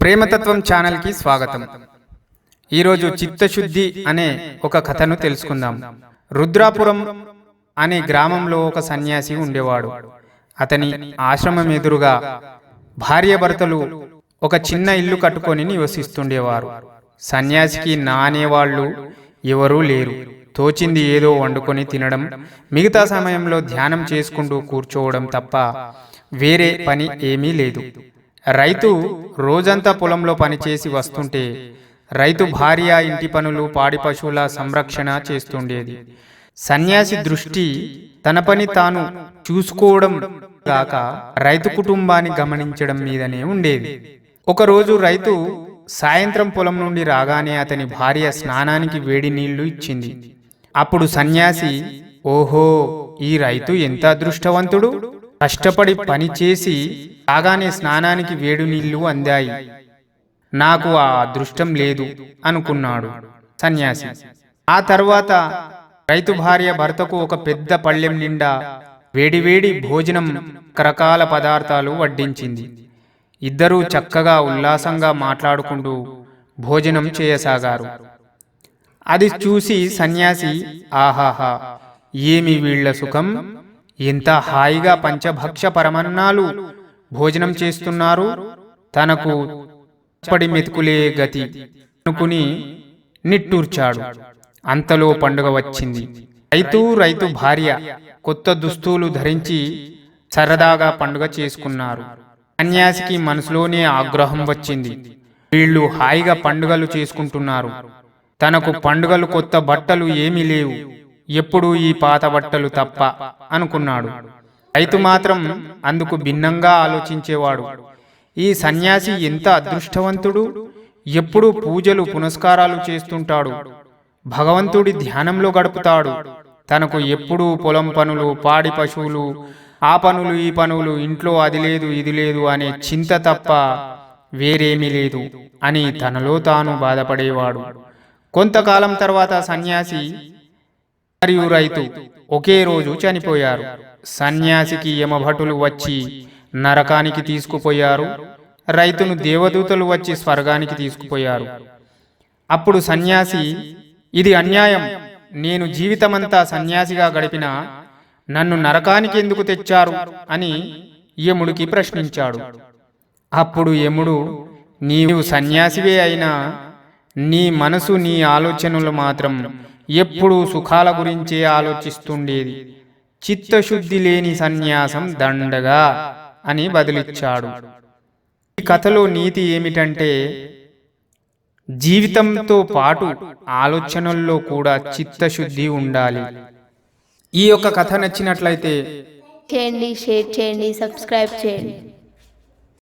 ప్రేమతత్వం ఛానల్కి స్వాగతం. ఈరోజు చిత్తశుద్ధి అనే ఒక కథను తెలుసుకుందాం. రుద్రాపురం అనే గ్రామంలో ఒక సన్యాసి ఉండేవాడు. అతని ఆశ్రమం ఎదురుగా భార్యాభర్తలు ఒక చిన్న ఇల్లు కట్టుకొని నివసిస్తుండేవారు. సన్యాసికి నానేవాళ్ళు ఎవరూ లేరు. తోచింది ఏదో వండుకొని తినడం, మిగతా సమయంలో ధ్యానం చేసుకుంటూ కూర్చోవడం తప్ప వేరే పని ఏమీ లేదు. రైతు రోజంతా పొలంలో పనిచేసి వస్తుంటే రైతు భార్య ఇంటి పనులు, పాడి పశువుల సంరక్షణ చేస్తుండేది. సన్యాసి దృష్టి తన పని తాను చూసుకోవడం కాక రైతు కుటుంబాన్ని గమనించడం మీదనే ఉండేది. ఒకరోజు రైతు సాయంత్రం పొలం నుండి రాగానే అతని భార్య స్నానానికి వేడి నీళ్లు ఇచ్చింది. అప్పుడు సన్యాసి, ఓహో, ఈ రైతు ఎంత అదృష్టవంతుడు, కష్టపడి పని చేసి రాగానే స్నానానికి వేడి నీళ్లు అందాయి, నాకు ఆ అదృష్టం లేదు అనుకున్నాడు సన్యాసి. ఆ తర్వాత రైతు భార్య భర్తకు ఒక పెద్ద పళ్ళెం నిండా వేడివేడి భోజనం, రకరకాల పదార్థాలు వడ్డించింది. ఇద్దరూ చక్కగా ఉల్లాసంగా మాట్లాడుకుంటూ భోజనం చేయసాగారు. అది చూసి సన్యాసి, ఆహాహా, ఏమి వీళ్ల సుఖం, ఎంత హాయిగా పంచభక్ష పరమన్నాలు భోజనం చేస్తున్నారు, తనకు పడి మెతుకులే గతి అనుకుని నిట్టూర్చాడు. అంతలో పండుగ వచ్చింది. రైతు భార్య కొత్త దుస్తులు ధరించి సరదాగా పండుగ చేసుకున్నారు. సన్యాసికి మనసులోనే ఆగ్రహం వచ్చింది. వీళ్ళు హాయిగా పండుగలు చేసుకుంటున్నారు, తనకు పండుగలు, కొత్త బట్టలు ఏమీ లేవు, ఎప్పుడూ ఈ పాత బట్టలు తప్ప అనుకున్నాడు. రైతు మాత్రం అందుకు భిన్నంగా ఆలోచించేవాడు. ఈ సన్యాసి ఎంత అదృష్టవంతుడు, ఎప్పుడూ పూజలు పునస్కారాలు చేస్తుంటాడు, భగవంతుడి ధ్యానంలో గడుపుతాడు, తనకు ఎప్పుడూ పొలం పనులు, పాడి పశువులు, ఆ పనులు ఈ పనులు, ఇంట్లో అది లేదు ఇది లేదు అనే చింత తప్ప వేరేమీ లేదు అని తనలో తాను బాధపడేవాడు. కొంతకాలం తర్వాత సన్యాసి మరియు రైతు ఒకే రోజు చనిపోయారు. సన్యాసికి యమభటులు వచ్చి నరకానికి తీసుకుపోయారు, రైతును దేవదూతలు వచ్చి స్వర్గానికి తీసుకుపోయారు. అప్పుడు సన్యాసి, ఇది అన్యాయం, నేను జీవితమంతా సన్యాసిగా గడిపినా నన్ను నరకానికి ఎందుకు తెచ్చారు అని యముడికి ప్రశ్నించాడు. అప్పుడు యముడు, నీవు సన్యాసివే అయినా నీ మనసు, నీ ఆలోచనలు మాత్రం ఎప్పుడూ సుఖాల గురించే ఆలోచిస్తుండేది, చిత్తశుద్ధి లేని సన్యాసం దండగా అని బదులిచ్చాడు. ఈ కథలో నీతి ఏమిటంటే, జీవితంతో పాటు ఆలోచనల్లో కూడా చిత్తశుద్ధి ఉండాలి. ఈ యొక్క కథ నచ్చినట్లయితే చేయండి, షేర్ చేయండి, సబ్స్క్రైబ్ చేయండి.